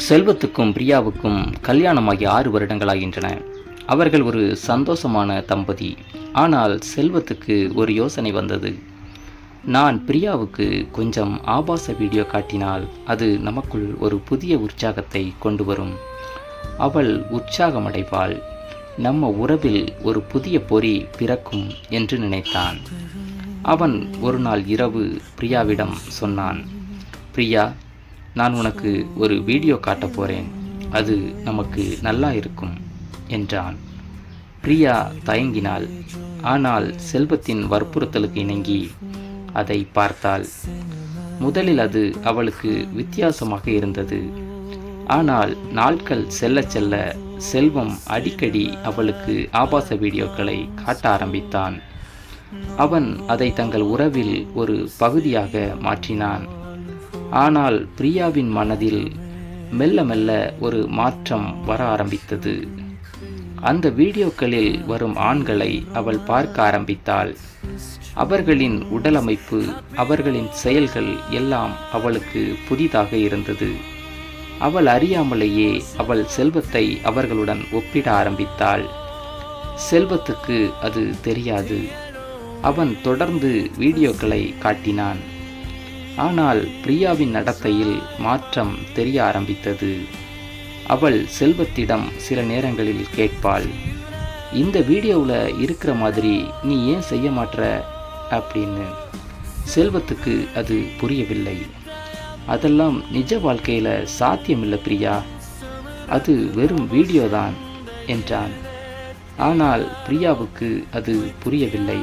செல்வத்துக்கும் பிரியாவுக்கும் கல்யாணமாகி 6 வருடங்களாகின்றன. அவர்கள் ஒரு சந்தோஷமான தம்பதி. ஆனால் செல்வத்துக்கு ஒரு யோசனை வந்தது. நான் பிரியாவுக்கு கொஞ்சம் ஆபாச வீடியோ காட்டினால் அது நமக்குள் ஒரு புதிய உற்சாகத்தை கொண்டு வரும். அவள் உற்சாகமடைவாள். நம்ம உறவில் ஒரு புதிய பொறி பிறக்கும் என்று நினைத்தான். அவன் ஒரு நாள் இரவு பிரியாவிடம் சொன்னான், பிரியா, நான் உனக்கு ஒரு வீடியோ காட்டப் போகிறேன். அது நமக்கு நல்லா இருக்கும் என்றான். பிரியா தயங்கினாள். ஆனால் செல்வத்தின் வற்புறுத்தலுக்கு இணங்கி அதை பார்த்தாள். முதலில் அது அவளுக்கு வித்தியாசமாக இருந்தது. ஆனால் நாட்கள் செல்ல செல்ல செல்வம் அடிக்கடி அவளுக்கு ஆபாச வீடியோக்களை காட்ட ஆரம்பித்தான். அவன் அதை தங்கள் உறவில் ஒரு பகுதியாக மாற்றினான். ஆனால் பிரியாவின் மனதில் மெல்ல மெல்ல ஒரு மாற்றம் வர ஆரம்பித்தது. அந்த வீடியோக்களில் வரும் ஆண்களை அவள் பார்க்க ஆரம்பித்தாள். அவர்களின் உடலமைப்பு, அவர்களின் செயல்கள் எல்லாம் அவளுக்கு புதிதாக இருந்தது. அவள் அறியாமலேயே அவள் செல்வத்தை அவர்களுடன் ஒப்பிட ஆரம்பித்தாள். செல்வத்துக்கு அது தெரியாது. அவன் தொடர்ந்து வீடியோக்களை காட்டினான். ஆனால் பிரியாவின் நடத்தையில் மாற்றம் தெரிய ஆரம்பித்தது. அவள் செல்வத்திடம் சில நேரங்களில் கேட்பாள், இந்த வீடியோவில் இருக்கிற மாதிரி நீ ஏன் செய்ய மாட்ற அப்படின்னு. செல்வத்துக்கு அது புரியவில்லை. அதெல்லாம் நிஜ வாழ்க்கையில் சாத்தியமில்லை பிரியா, அது வெறும் வீடியோதான் என்றான். ஆனால் பிரியாவுக்கு அது புரியவில்லை.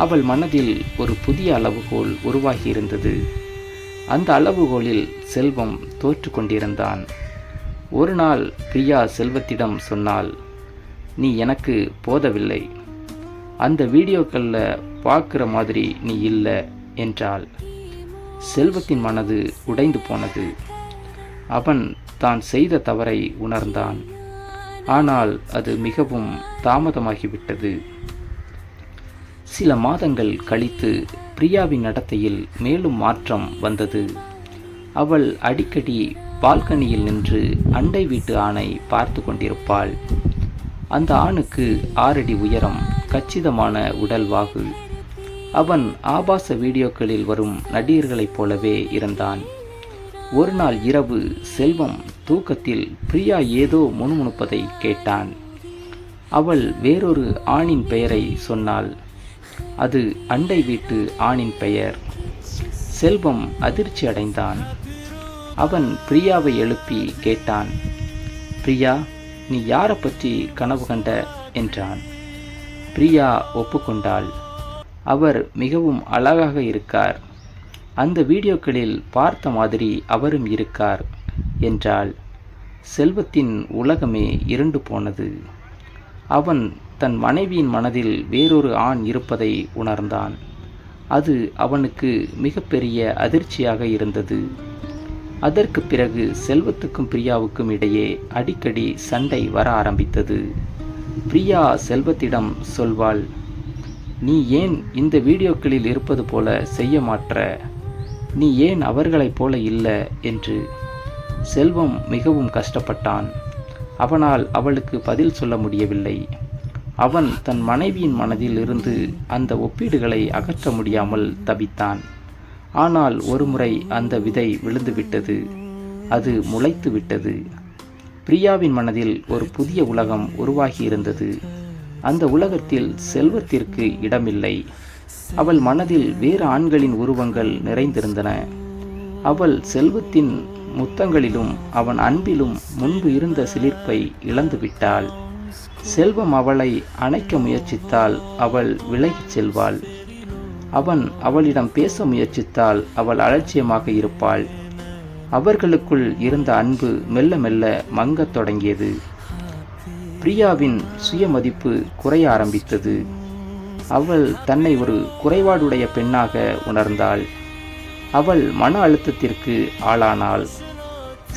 அவள் மனதில் ஒரு புதிய அளவுகோல் உருவாகியிருந்தது. அந்த அளவுகோலில் செல்வம் தோற்று கொண்டிருந்தான். ஒரு நாள் பிரியா செல்வத்திடம் சொன்னாள், நீ எனக்கு போதவில்லை, அந்த வீடியோக்களில் பார்க்குற மாதிரி நீ இல்லை என்றாள். செல்வத்தின் மனது உடைந்து போனது. அவன் தான் செய்த தவறை உணர்ந்தான். ஆனால் அது மிகவும் தாமதமாகிவிட்டது. சில மாதங்கள் கழித்து பிரியாவின் நடத்தையில் மேலும் மாற்றம் வந்தது. அவள் அடிக்கடி பால்கனியில் நின்று அண்டை வீட்டு ஆணை பார்த்து கொண்டிருப்பாள். அந்த ஆணுக்கு 6 அடி உயரம், கச்சிதமான உடல்வாகு. அவன் ஆபாச வீடியோக்களில் வரும் நடிகர்களைப் போலவே இருந்தான். ஒரு நாள் இரவு செல்வம் தூக்கத்தில் பிரியா ஏதோ முணுமுணுப்பதை கேட்டான். அவள் வேறொரு ஆணின் பெயரை சொன்னாள். அது அண்டை வீட்டு ஆணின் பெயர். செல்வம் அதிர்ச்சி அடைந்தான். அவன் பிரியாவை எழுப்பி கேட்டான், பிரியா, நீ யாரை பற்றி கனவு கண்ட என்றான். பிரியா ஒப்புக்கொண்டாள். அவர் மிகவும் அழகாக இருக்கார். அந்த வீடியோக்களில் பார்த்த மாதிரி அவரும் இருக்கார் என்றாள். செல்வத்தின் உலகமே இருண்டு போனது. அவன் தன் மனைவியின் மனதில் வேறொரு ஆண் இருப்பதை உணர்ந்தான். அது அவனுக்கு மிகப்பெரிய அதிர்ச்சியாக இருந்தது. அதற்கு பிறகு செல்வத்துக்கும் பிரியாவுக்கும் இடையே அடிக்கடி சண்டை வர ஆரம்பித்தது. பிரியா செல்வத்திடம் சொல்வாள், நீ ஏன் இந்த வீடியோக்களில் இருப்பது போல செய்ய மாட்ற, நீ ஏன் அவர்களைப் போல இல்லை என்று. செல்வம் மிகவும் கஷ்டப்பட்டான். அவனால் அவளுக்கு பதில் சொல்ல முடியவில்லை. அவன் தன் மனைவியின் மனதில் இருந்து அந்த ஒப்பீடுகளை அகற்ற முடியாமல் தவித்தான். ஆனால் ஒருமுறை அந்த விதை விழுந்துவிட்டது. அது முளைத்து விட்டது. பிரியாவின் மனதில் ஒரு புதிய உலகம் உருவாகியிருந்தது. அந்த உலகத்தில் செல்வத்திற்கு இடமில்லை. அவள் மனதில் வேறு ஆண்களின் உருவங்கள் நிறைந்திருந்தன. அவள் செல்வத்தின் முத்தங்களிலும் அவன் அன்பிலும் முன்பு இருந்த சிலிர்ப்பை இழந்துவிட்டாள். செல்வம் அவளை அணைக்க முயற்சித்தால் அவள் விலகிச் செல்வாள். அவன் அவளிடம் பேச முயற்சித்தால் அவள் அலட்சியமாக இருப்பாள். அவர்களுக்குள் இருந்த அன்பு மெல்ல மெல்ல மங்கத் தொடங்கியது. பிரியாவின் சுயமதிப்பு குறைய ஆரம்பித்தது. அவள் தன்னை ஒரு குறைபாடுடைய பெண்ணாக உணர்ந்தாள். அவள் மன அழுத்தத்திற்கு ஆளானாள்.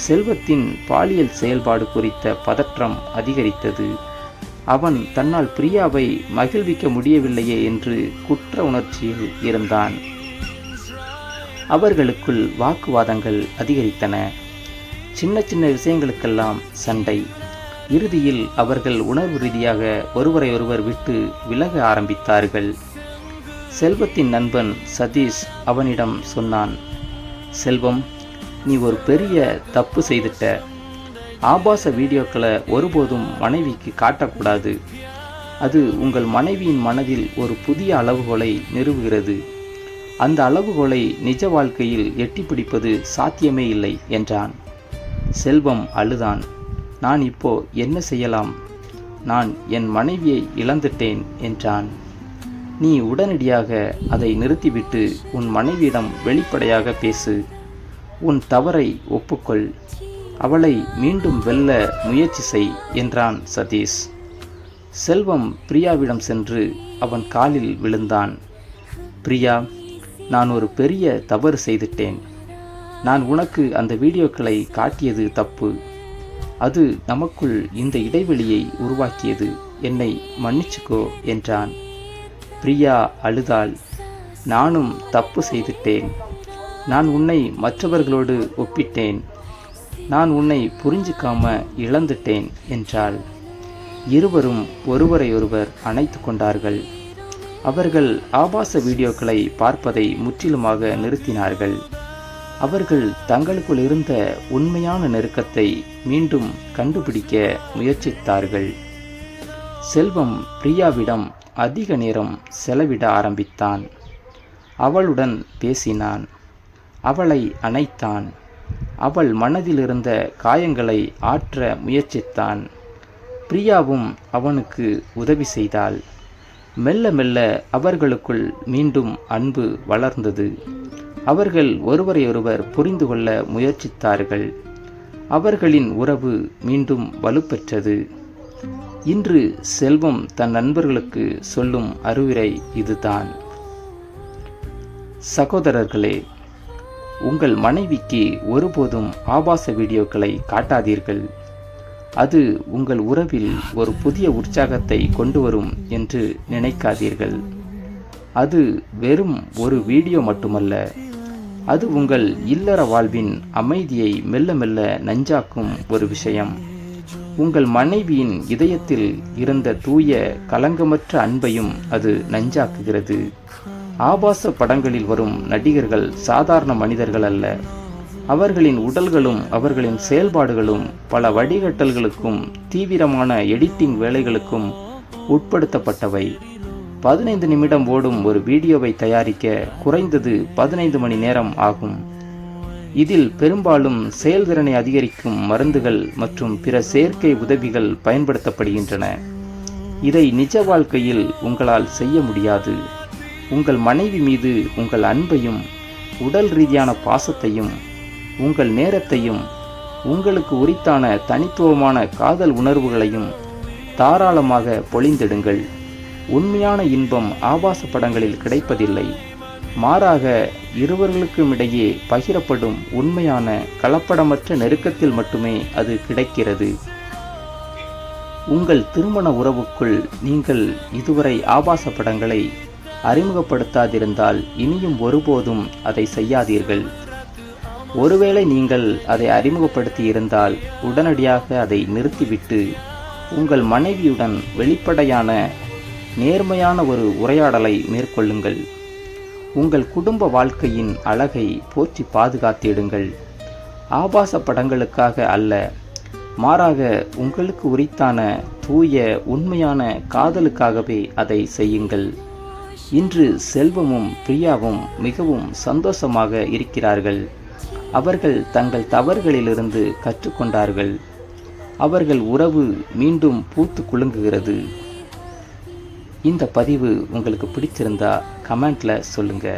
செல்வத்தின் பாலியல் செயல்பாடு குறித்த பதற்றம் அதிகரித்தது. அவன் தன்னால் பிரியாவை மகிழ்விக்க முடியவில்லையே என்று குற்ற உணர்ச்சியில் இருந்தான். அவர்களுக்குள் வாக்குவாதங்கள் அதிகரித்தன. சின்ன சின்ன விஷயங்களுக்கெல்லாம் சண்டை. இறுதியில் அவர்கள் உணர்வு ரீதியாக ஒருவரை ஒருவர் விட்டு விலக ஆரம்பித்தார்கள். செல்வத்தின் நண்பன் சதீஷ் அவனிடம் சொன்னான், செல்வம், நீ ஒரு பெரிய தப்பு செய்துட்ட. ஆபாச வீடியோக்களை ஒருபோதும் மனைவிக்கு காட்டக்கூடாது. அது உங்கள் மனைவியின் மனதில் ஒரு புதிய அளவுகோலை நிறுவுகிறது. அந்த அளவுகோலை நிஜ வாழ்க்கையில் எட்டி பிடிப்பது சாத்தியமே இல்லை என்றான். செல்வம் அழுதான். நான் இப்போ என்ன செய்யலாம்? நான் என் மனைவியை இழந்துட்டேன் என்றான். நீ உடனடியாக அதை நிறுத்திவிட்டு உன் மனைவியிடம் வெளிப்படையாக பேசு. உன் தவறை ஒப்புக்கொள். அவளை மீண்டும் வெல்ல முயற்சி செய் என்றான் சதீஷ். செல்வம் பிரியாவிடம் சென்று அவன் காலில் விழுந்தான். பிரியா, நான் ஒரு பெரிய தவறு செய்துட்டேன். நான் உனக்கு அந்த வீடியோக்களை காட்டியது தப்பு. அது நமக்குள் இந்த இடைவெளியை உருவாக்கியது. என்னை மன்னிச்சுக்கோ என்றான். பிரியா அழுதாள். நானும் தப்பு செய்துட்டேன். நான் உன்னை மற்றவர்களோடு ஒப்பிட்டேன். நான் உன்னை புரிஞ்சுக்காம இழந்துட்டேன் என்றாள். இருவரும் ஒருவரையொருவர் அணைத்து கொண்டார்கள். அவர்கள் ஆபாச வீடியோக்களை பார்ப்பதை முற்றிலுமாக நிறுத்தினார்கள். அவர்கள் தங்களுக்குள் இருந்த உண்மையான நெருக்கத்தை மீண்டும் கண்டுபிடிக்க முயற்சித்தார்கள். செல்வம் பிரியாவிடம் அதிக நேரம் செலவிட ஆரம்பித்தான். அவளுடன் பேசினான். அவளை அணைத்தான். அவள் மனதில் இருந்த காயங்களை ஆற்ற முயற்சித்தான். பிரியாவும் அவனுக்கு உதவி செய்தாள். மெல்ல மெல்ல அவர்களுக்குள் மீண்டும் அன்பு வளர்ந்தது. அவர்கள் ஒருவரையொருவர் புரிந்து கொள்ள முயற்சித்தார்கள். அவர்களின் உறவு மீண்டும் வலுப்பெற்றது. இன்று செல்வம் தன் நண்பர்களுக்கு சொல்லும் அறிவுரை இதுதான். சகோதரர்களே, உங்கள் மனைவிக்கு ஒருபோதும் ஆபாச வீடியோக்களை காட்டாதீர்கள். அது உங்கள் உறவில் ஒரு புதிய உற்சாகத்தை கொண்டு வரும் என்று நினைக்காதீர்கள். அது வெறும் ஒரு வீடியோ மட்டுமல்ல. அது உங்கள் இல்லற வாழ்வின் அமைதியை மெல்ல மெல்ல நஞ்சாக்கும் ஒரு விஷயம். உங்கள் மனைவியின் இதயத்தில் இருந்த தூய கலங்கமற்ற அன்பையும் அது நஞ்சாக்குகிறது. ஆபாச படங்களில் வரும் நடிகர்கள் சாதாரண மனிதர்கள் அல்ல. அவர்களின் உடல்களும் அவர்களின் செயல்பாடுகளும் பல வடிகட்டல்களுக்கும் தீவிரமான எடிட்டிங் வேலைகளுக்கும் உட்படுத்தப்பட்டவை. 15 நிமிடம் ஓடும் ஒரு வீடியோவை தயாரிக்க குறைந்தது 15 மணி நேரம் ஆகும். இதில் பெரும்பாலும் செயல்திறனை அதிகரிக்கும் மருந்துகள் மற்றும் பிற செயற்கை உதவிகள் பயன்படுத்தப்படுகின்றன. இதை நிஜ வாழ்க்கையில் உங்களால் செய்ய முடியாது. உங்கள் மனைவி மீது உங்கள் அன்பையும் உடல் ரீதியான பாசத்தையும் உங்கள் நேரத்தையும் உங்களுக்கு உரித்தான தனித்துவமான காதல் உணர்வுகளையும் தாராளமாக பொழிந்திடுங்கள். உண்மையான இன்பம் ஆபாச படங்களில் கிடைப்பதில்லை. மாறாக இருவர்களுக்குமிடையே பகிரப்படும் உண்மையான கலப்படமற்ற நெருக்கத்தில் மட்டுமே அது கிடைக்கிறது. உங்கள் திருமண உறவுக்குள் நீங்கள் இதுவரை ஆபாச படங்களை அறிமுகப்படுத்தாதிருந்தால் இனியும் ஒருபோதும் அதை செய்யாதீர்கள். ஒருவேளை நீங்கள் அதை அறிமுகப்படுத்தி இருந்தால் உடனடியாக அதை நிறுத்திவிட்டு உங்கள் மனைவியுடன் வெளிப்படையான நேர்மையான ஒரு உரையாடலை மேற்கொள்ளுங்கள். உங்கள் குடும்ப வாழ்க்கையின் அழகை போற்றி பாதுகாத்திடுங்கள். ஆபாச படங்களுக்காக அல்ல, மாறாக உங்களுக்கு உரித்தான தூய உண்மையான காதலுக்காகவே அதை செய்யுங்கள். இன்று செல்வமும் பிரியாவும் மிகவும் சந்தோஷமாக இருக்கிறார்கள். அவர்கள் தங்கள் தவறுகளிலிருந்து கற்றுக்கொண்டார்கள். அவர்கள் உறவு மீண்டும் பூத்து குலுங்குகிறது. இந்த பதிவு உங்களுக்கு பிடிச்சிருந்தா கமெண்ட்ல சொல்லுங்க.